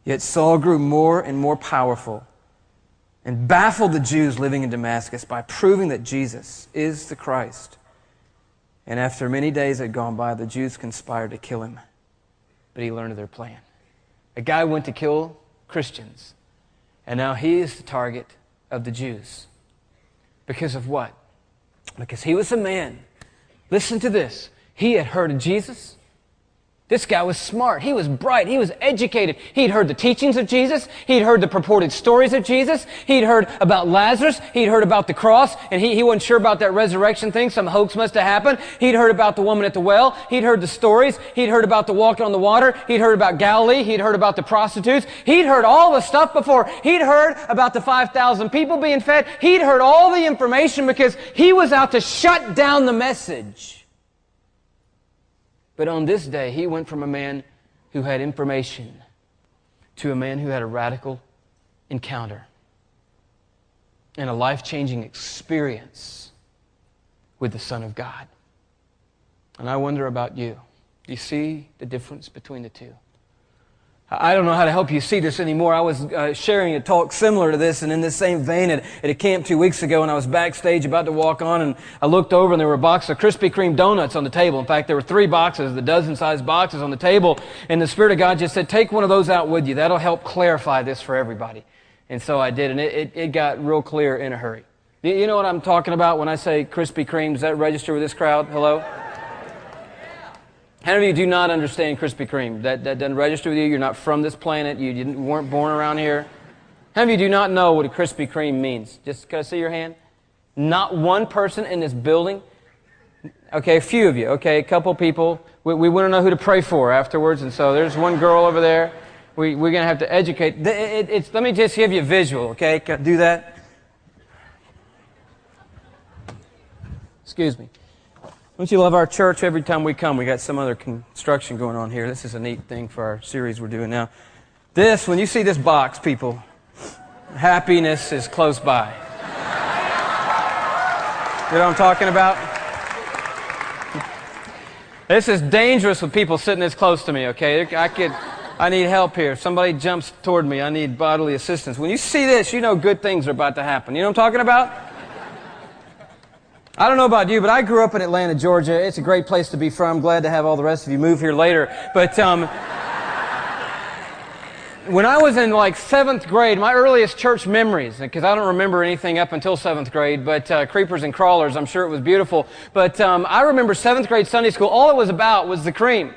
Yet Saul grew more and more powerful and baffled the Jews living in Damascus by proving that Jesus is the Christ. And after many days had gone by, the Jews conspired to kill him. But he learned of their plan. A guy went to kill Christians, and now he is the target of the Jews. Because of what? Because he was a man. Listen to this. He had heard of Jesus. This guy was smart. He was bright. He was educated. He'd heard the teachings of Jesus. He'd heard the purported stories of Jesus. He'd heard about Lazarus. He'd heard about the cross. And he wasn't sure about that resurrection thing. Some hoax must have happened. He'd heard about the woman at the well. He'd heard the stories. He'd heard about the walking on the water. He'd heard about Galilee. He'd heard about the prostitutes. He'd heard all the stuff before. He'd heard about the 5,000 people being fed. He'd heard all the information because he was out to shut down the message. But on this day, he went from a man who had information to a man who had a radical encounter and a life-changing experience with the Son of God. And I wonder about you. Do you see the difference between the two? I don't know how to help you see this anymore. I was sharing a talk similar to this and in this same vein at a camp 2 weeks ago, and I was backstage about to walk on, and I looked over and there were a box of Krispy Kreme donuts on the table. In fact, there were 3 boxes, the dozen-sized boxes on the table, and the Spirit of God just said, take one of those out with you. That'll help clarify this for everybody. And so I did, and it got real clear in a hurry. You know what I'm talking about when I say Krispy Kreme? Does that register with this crowd? Hello? How many of you do not understand Krispy Kreme? That doesn't register with you? You're not from this planet? You weren't born around here? How many of you do not know what a Krispy Kreme means? Just can I see your hand? Not one person in this building? Okay, a few of you. Okay, a couple people. We want to know who to pray for afterwards, and so there's one girl over there. We're going to have to educate. Let me just give you a visual, okay? Can I do that? Excuse me. Don't you love our church? Every time we come, we got some other construction going on here. This is a neat thing for our series we're doing now. This, when you see this box, people, happiness is close by. You know what I'm talking about? This is dangerous with people sitting this close to me, okay? I need help here. If somebody jumps toward me, I need bodily assistance. When you see this, you know good things are about to happen. You know what I'm talking about? I don't know about you, but I grew up in Atlanta, Georgia. It's a great place to be from. I'm glad to have all the rest of you move here later. But when I was in like 7th grade, my earliest church memories, because I don't remember anything up until 7th grade, but creepers and crawlers, I'm sure it was beautiful. But I remember 7th grade Sunday school, all it was about was the cream.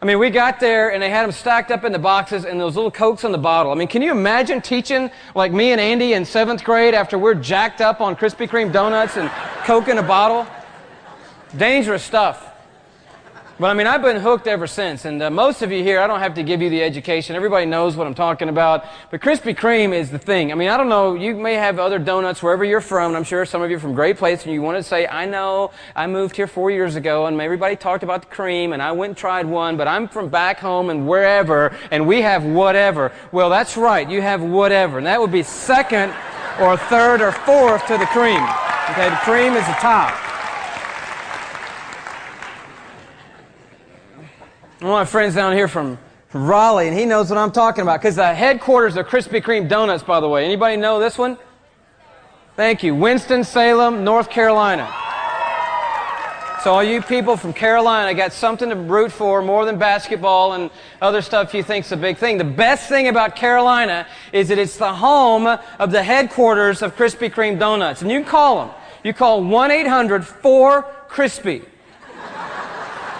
I mean, we got there and they had them stacked up in the boxes and those little Cokes in the bottle. I mean, can you imagine teaching like me and Andy in 7th grade after we're jacked up on Krispy Kreme donuts and Coke in a bottle? Dangerous stuff. But I mean, I've been hooked ever since. And most of you here, I don't have to give you the education. Everybody knows what I'm talking about. But Krispy Kreme is the thing. I mean, I don't know. You may have other donuts wherever you're from. And I'm sure some of you are from great places. And you want to say, I know, I moved here 4 years ago. And everybody talked about the cream. And I went and tried one. But I'm from back home and wherever. And we have whatever. Well, that's right. You have whatever. And that would be second or third or fourth to the cream. Okay, the cream is the top. One of my friends down here from Raleigh, and he knows what I'm talking about, because the headquarters of Krispy Kreme Donuts, by the way. Anybody know this one? Thank you. Winston-Salem, North Carolina. So all you people from Carolina got something to root for more than basketball and other stuff you think's a big thing. The best thing about Carolina is that it's the home of the headquarters of Krispy Kreme Donuts. And you can call them. You call 1-800-4-KRISPY.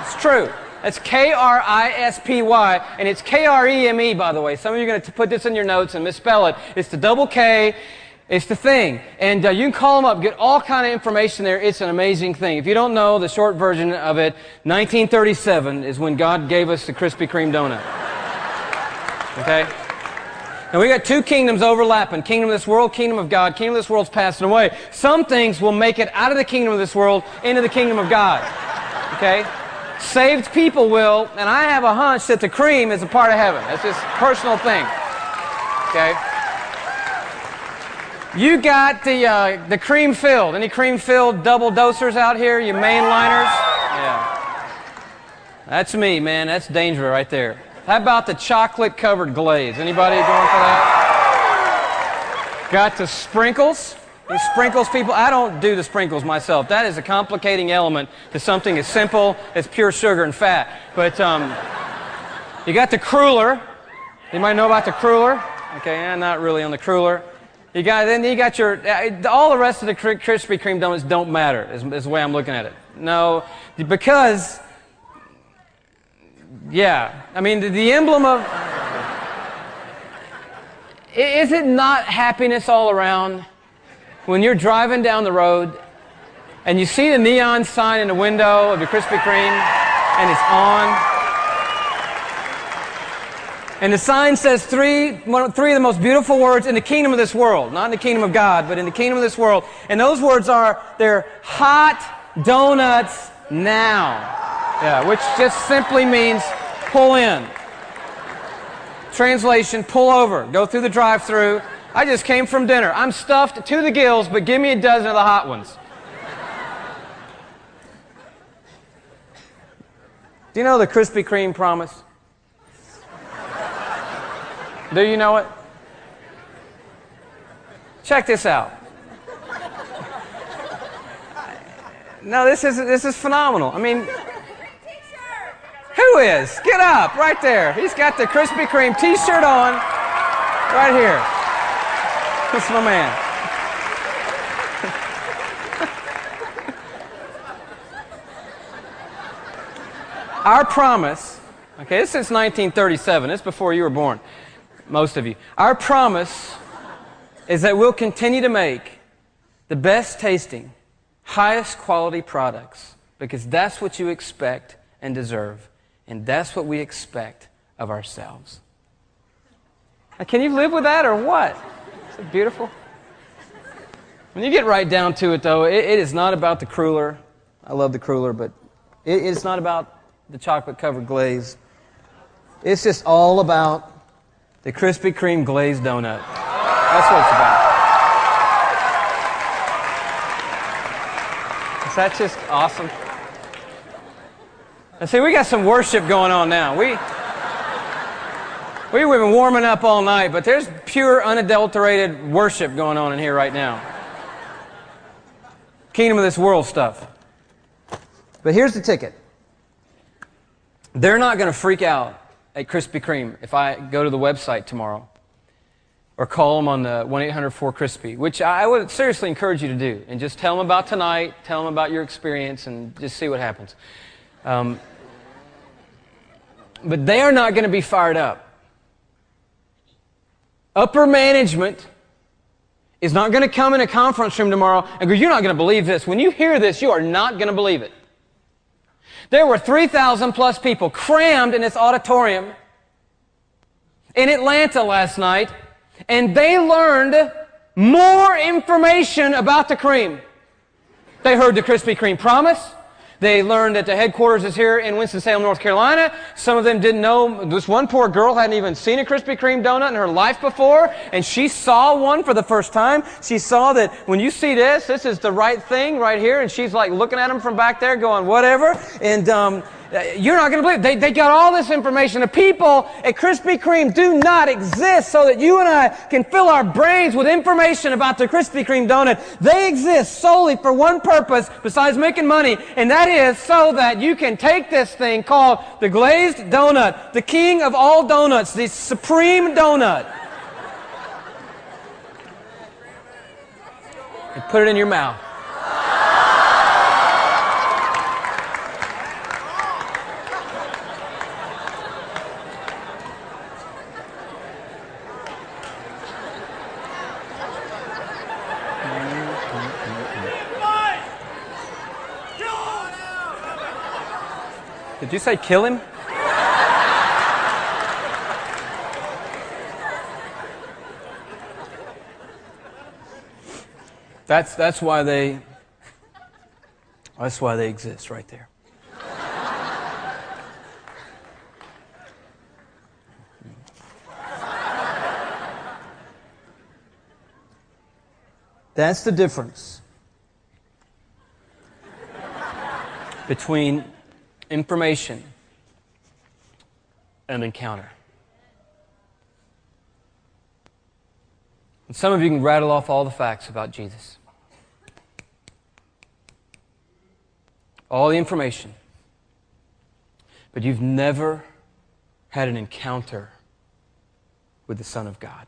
It's true. That's K-R-I-S-P-Y, and it's K-R-E-M-E, by the way. Some of you are going to put this in your notes and misspell it. It's the double K. It's the thing. And you can call them up, get all kind of information there. It's an amazing thing. If you don't know the short version of it, 1937 is when God gave us the Krispy Kreme donut. Okay? Now we got two kingdoms overlapping. Kingdom of this world, kingdom of God. Kingdom of this world's passing away. Some things will make it out of the kingdom of this world into the kingdom of God. Okay? Saved people will, and I have a hunch that the cream is a part of heaven. That's just a personal thing. Okay? You got the cream filled. Any cream filled double dosers out here? You mainliners? Yeah. That's me, man. That's danger right there. How about the chocolate-covered glaze? Anybody going for that? Got the sprinkles. These sprinkles, people, I don't do the sprinkles myself. That is a complicating element to something as simple as pure sugar and fat. But you got the cruller. Anybody know about the cruller? Okay, I'm not really on the cruller. Then you got your, all the rest of the Krispy Kreme donuts don't matter, is the way I'm looking at it. No, because, yeah, I mean, the emblem of, is it not happiness all around when you're driving down the road and you see the neon sign in the window of your Krispy Kreme and it's on? And the sign says three of the most beautiful words in the kingdom of this world. Not in the kingdom of God, but in the kingdom of this world. And those words are, they're hot donuts now. Yeah, which just simply means pull in. Translation, pull over. Go through the drive-thru. I just came from dinner. I'm stuffed to the gills, but give me a dozen of the hot ones. Do you know the Krispy Kreme promise? Do you know it? Check this out. No, this is phenomenal. I mean, who is? Get up, right there. He's got the Krispy Kreme t-shirt on, right here. That's my man. Our promise, okay, this is since 1937. It's before you were born. Most of you. Our promise is that we'll continue to make the best tasting, highest quality products because that's what you expect and deserve, and that's what we expect of ourselves. Now, can you live with that or what? Is it beautiful? When you get right down to it, though, it is not about the cruller. I love the cruller, but it's not about the chocolate-covered glaze. It's just all about the Krispy Kreme glazed donut. That's what it's about. Is that just awesome? And see, we got some worship going on now. We've been warming up all night, but there's pure, unadulterated worship going on in here right now. Kingdom of this world stuff. But here's the ticket. They're not going to freak out at Krispy Kreme if I go to the website tomorrow or call them on the 1-800-4-KRISPY, which I would seriously encourage you to do, and just tell them about tonight, tell them about your experience, and just see what happens. But they are not going to be fired up. Upper management is not going to come in a conference room tomorrow and go, "You're not going to believe this." When you hear this, you are not going to believe it. There were 3,000 plus people crammed in this auditorium in Atlanta last night, and they learned more information about the cream. They heard the Krispy Kreme promise. They learned that the headquarters is here in Winston-Salem, North Carolina. Some of them didn't know. This one poor girl hadn't even seen a Krispy Kreme donut in her life before, and she saw one for the first time. She saw that when you see this is the right thing right here, and she's like looking at them from back there going, whatever. And you're not going to believe it. They got all this information. The people at Krispy Kreme do not exist so that you and I can fill our brains with information about the Krispy Kreme donut. They exist solely for one purpose besides making money, and that is so that you can take this thing called the glazed donut, the king of all donuts, the supreme donut, and put it in your mouth. Did you say kill him? That's why they exist right there. That's the difference between information an encounter. And some of you can rattle off all the facts about Jesus. All the information. But you've never had an encounter with the Son of God.